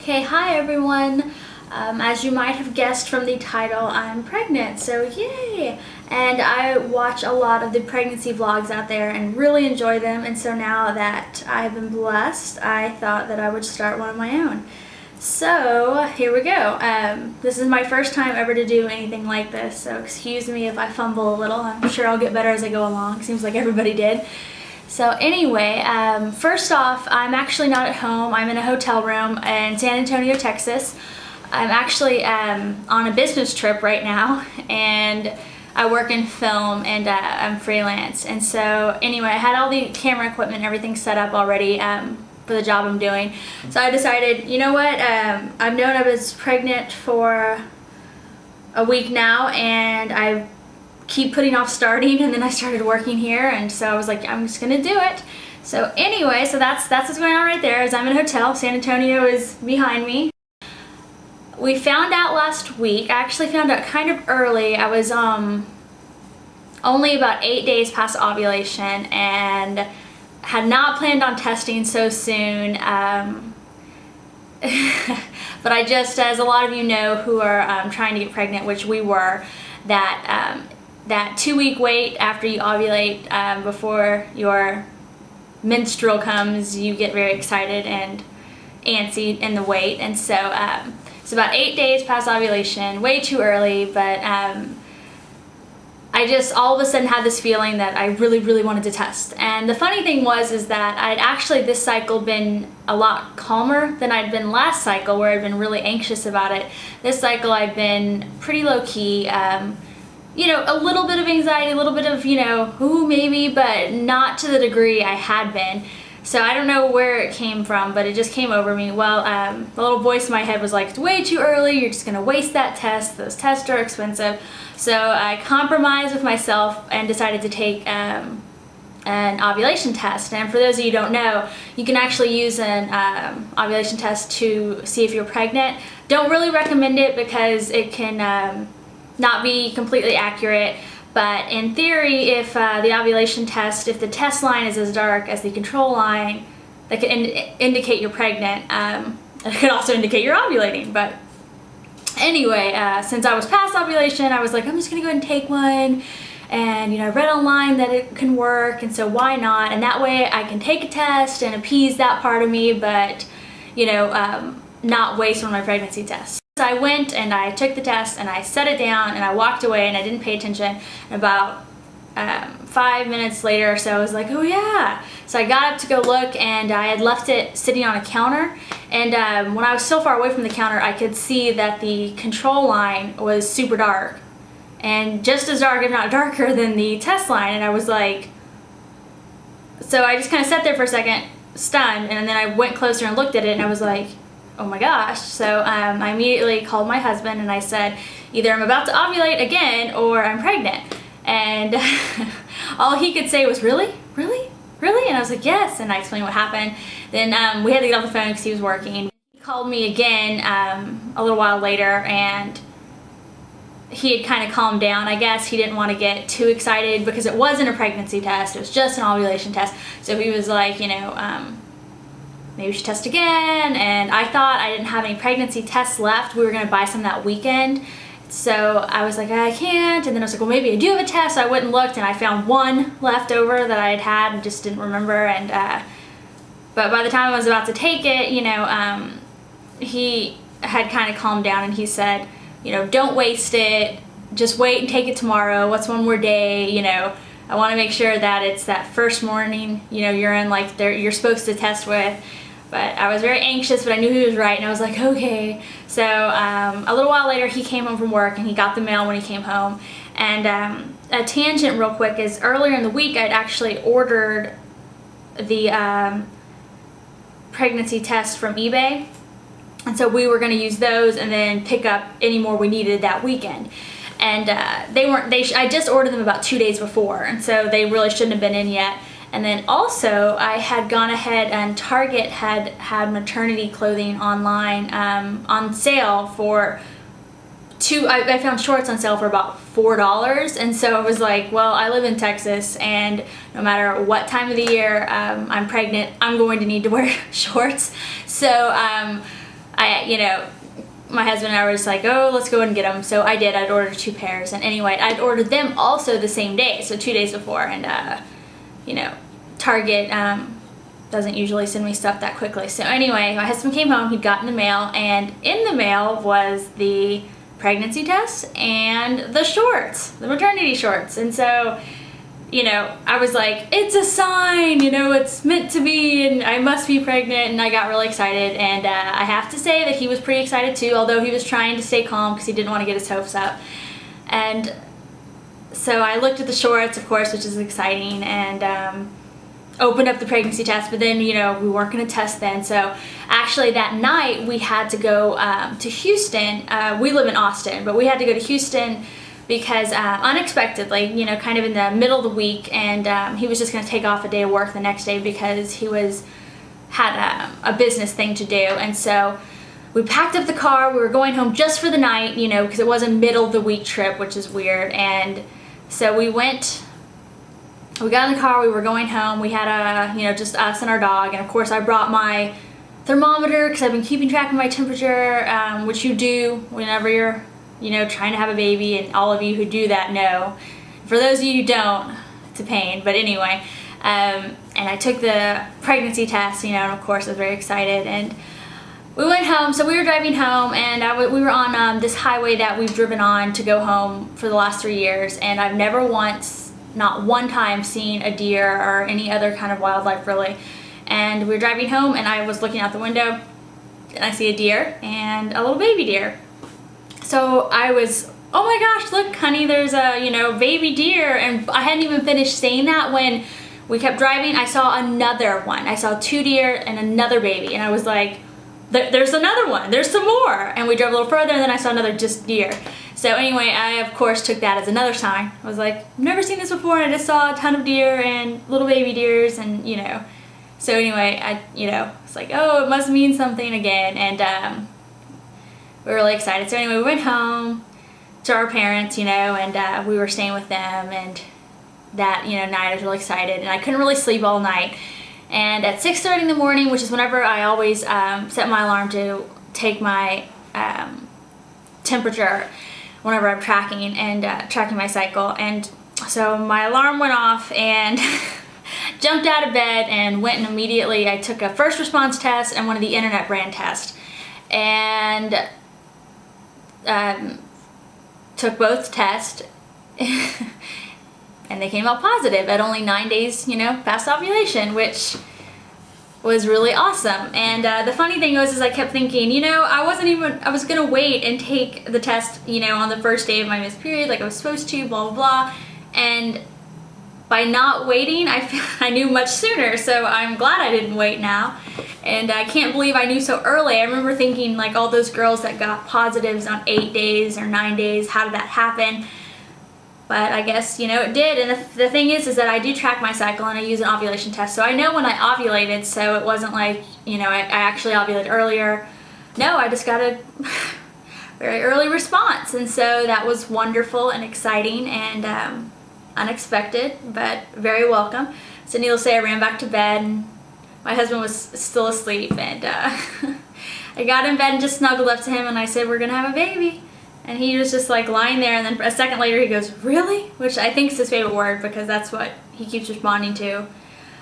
Okay, hi everyone. As you might have guessed from the title, I'm pregnant, so yay! And I watch a lot of the pregnancy vlogs out there and really enjoy them, and so now that I've been blessed, I thought that I would start one of my own. So here we go. This is my first time ever to do anything like this, so excuse me if I fumble a little. I'm sure I'll get better as I go along. Seems like everybody did. So anyway, first off, I'm actually not at home. I'm in a hotel room in San Antonio, Texas. I'm actually on a business trip right now, and I work in film, and I'm freelance. And so anyway, I had all the camera equipment and everything set up already for the job I'm doing. So I decided, you know what, I've known I was pregnant for a week now, and I keep putting off starting, and then I started working here, and so I was like, I'm just gonna do it. So anyway, so that's what's going on right there. Is I'm in a hotel. San Antonio is behind me. We found out last week. I actually found out kind of early. I was only about 8 days past ovulation and had not planned on testing so soon. But I just, as a lot of you know who are trying to get pregnant, which we were, that 2-week wait after you ovulate before your menstrual comes, you get very excited and antsy in the wait. And so it's about 8 days past ovulation, way too early, but I just all of a sudden had this feeling that I really, really wanted to test. And the funny thing is that I'd actually this cycle been a lot calmer than I'd been last cycle, where I'd been really anxious about it. This cycle I'd been pretty low-key, you know, a little bit of anxiety, a little bit of, you know, ooh, maybe, but not to the degree I had been. So I don't know where it came from, but it just came over me. Well, the little voice in my head was like, it's way too early, you're just gonna waste that test, those tests are expensive. So I compromised with myself and decided to take an ovulation test. And for those of you who don't know, you can actually use an ovulation test to see if you're pregnant. Don't really recommend it because it can not be completely accurate, but in theory, if the ovulation test, if the test line is as dark as the control line, that can indicate you're pregnant. It could also indicate you're ovulating, but anyway, since I was past ovulation, I was like, I'm just gonna go ahead and take one, and you know, I read online that it can work, and so why not? And that way I can take a test and appease that part of me, but you know, not waste one of my pregnancy tests. I went and I took the test and I set it down and I walked away and I didn't pay attention. And about 5 minutes later or so, I was like, oh yeah. So I got up to go look, and I had left it sitting on a counter. And when I was so far away from the counter, I could see that the control line was super dark, and just as dark, if not darker, than the test line. And I was like, so I just kind of sat there for a second, stunned, and then I went closer and looked at it, and I was like, oh my gosh. So I immediately called my husband and I said, either I'm about to ovulate again or I'm pregnant. And all he could say was, really? Really? Really? And I was like, yes. And I explained what happened. Then we had to get off the phone because he was working. He called me again a little while later, and he had kind of calmed down. I guess he didn't want to get too excited because it wasn't a pregnancy test. It was just an ovulation test. So he was like, you know, maybe we should test again. And I thought I didn't have any pregnancy tests left. We were gonna buy some that weekend. So I was like, I can't. And then I was like, well, maybe I do have a test. So I went and looked, and I found one left over that I had had and just didn't remember. And but by the time I was about to take it, you know, he had kind of calmed down, and he said, you know, don't waste it. Just wait and take it tomorrow. What's one more day? You know, I want to make sure that it's that first morning, you know, you're in, like, you're supposed to test with. But I was very anxious, but I knew he was right, and I was like, okay. So a little while later, he came home from work, and he got the mail when he came home. And a tangent real quick is, earlier in the week, I'd actually ordered the pregnancy test from eBay. And so we were going to use those and then pick up any more we needed that weekend. And I just ordered them about 2 days before, and so they really shouldn't have been in yet. And then also, I had gone ahead, and Target had maternity clothing online on sale for I found shorts on sale for about $4, and so I was like, well, I live in Texas, and no matter what time of the year I'm pregnant, I'm going to need to wear shorts. So I my husband and I were just like, oh, let's go and get them. So I did. I'd ordered 2 pairs. And anyway, I'd ordered them also the same day, so 2 days before. And, Target doesn't usually send me stuff that quickly. So anyway, my husband came home. He'd gotten the mail. And in the mail was the pregnancy test and the shorts, the maternity shorts. And so, I was like, it's a sign, it's meant to be, and I must be pregnant, and I got really excited, and I have to say that he was pretty excited too, although he was trying to stay calm because he didn't want to get his hopes up. And so I looked at the shorts, of course, which is exciting, and opened up the pregnancy test, but then, we weren't going to test then, so actually that night we had to go to Houston. We live in Austin, but we had to go to Houston because unexpectedly, kind of in the middle of the week, and he was just going to take off a day of work the next day because he had a business thing to do. And so we packed up the car. We were going home just for the night, because it was a middle of the week trip, which is weird. And so we got in the car, we were going home. We had just us and our dog, and of course I brought my thermometer because I've been keeping track of my temperature, which you do whenever you're trying to have a baby, and all of you who do that know. For those of you who don't, it's a pain, but anyway. And I took the pregnancy test, and of course I was very excited, and we went home. So we were driving home, and we were on this highway that we've driven on to go home for the last 3 years, and I've never once, not one time, seen a deer or any other kind of wildlife really. And we were driving home, and I was looking out the window, and I see a deer and a little baby deer. So I was, oh my gosh, look honey, there's a, baby deer. And I hadn't even finished saying that when we kept driving. I saw another one. I saw 2 deer and another baby. And I was like, there's another one, there's some more. And we drove a little further, and then I saw another just deer. So anyway, I of course took that as another sign. I was like, I've never seen this before, and I just saw a ton of deer and little baby deers, and So anyway, I it's like, oh, it must mean something again. And we were really excited. So anyway, we went home to our parents, and we were staying with them, and that, night I was really excited, and I couldn't really sleep all night. And at 6:30 in the morning, which is whenever I always set my alarm to take my temperature whenever I'm tracking my cycle. And so my alarm went off, and jumped out of bed and went, and immediately I took a first response test and one of the internet brand tests, and took both tests and they came out positive at only 9 days, past ovulation, which was really awesome. And the funny thing was, is I kept thinking, I was gonna wait and take the test, on the first day of my missed period, like I was supposed to, blah, blah, blah. And by not waiting, I knew much sooner, so I'm glad I didn't wait now. And I can't believe I knew so early. I remember thinking, like, all those girls that got positives on 8 days or 9 days, how did that happen? But I guess, it did. And the thing is that I do track my cycle, and I use an ovulation test, so I know when I ovulated, so it wasn't like, I actually ovulated earlier. No, I just got a very early response, and so that was wonderful and exciting, and unexpected, but very welcome. So needless to say, I ran back to bed, and my husband was still asleep, and I got in bed and just snuggled up to him, and I said, we're gonna have a baby. And he was just like lying there, and then a second later he goes, really? Which I think is his favorite word, because that's what he keeps responding to.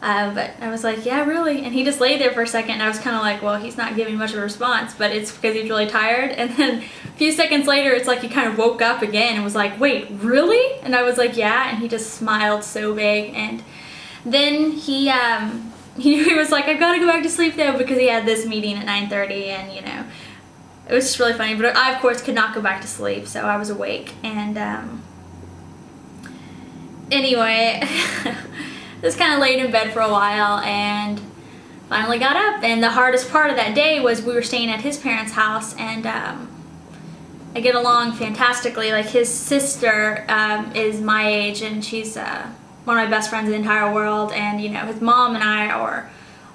But I was like, yeah, really? And he just lay there for a second, and I was kind of like, well, he's not giving much of a response, but it's because he's really tired. And then a few seconds later, it's like he kind of woke up again and was like, wait, really? And I was like, yeah, and he just smiled so big. And then he was like, I've got to go back to sleep though, because he had this meeting at 9:30, and it was just really funny. But I, of course, could not go back to sleep, so I was awake. And anyway, just kind of laid in bed for a while, and finally got up. And the hardest part of that day was we were staying at his parents' house, and I get along fantastically. Like, his sister is my age, and she's one of my best friends in the entire world, and his mom and I are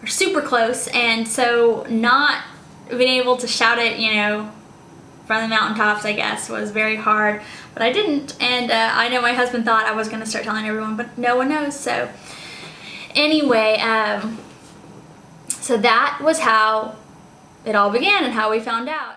super close, and so not being able to shout it, from the mountaintops, I guess, was very hard, but I didn't. And I know my husband thought I was going to start telling everyone, but no one knows. So anyway, so that was how it all began and how we found out.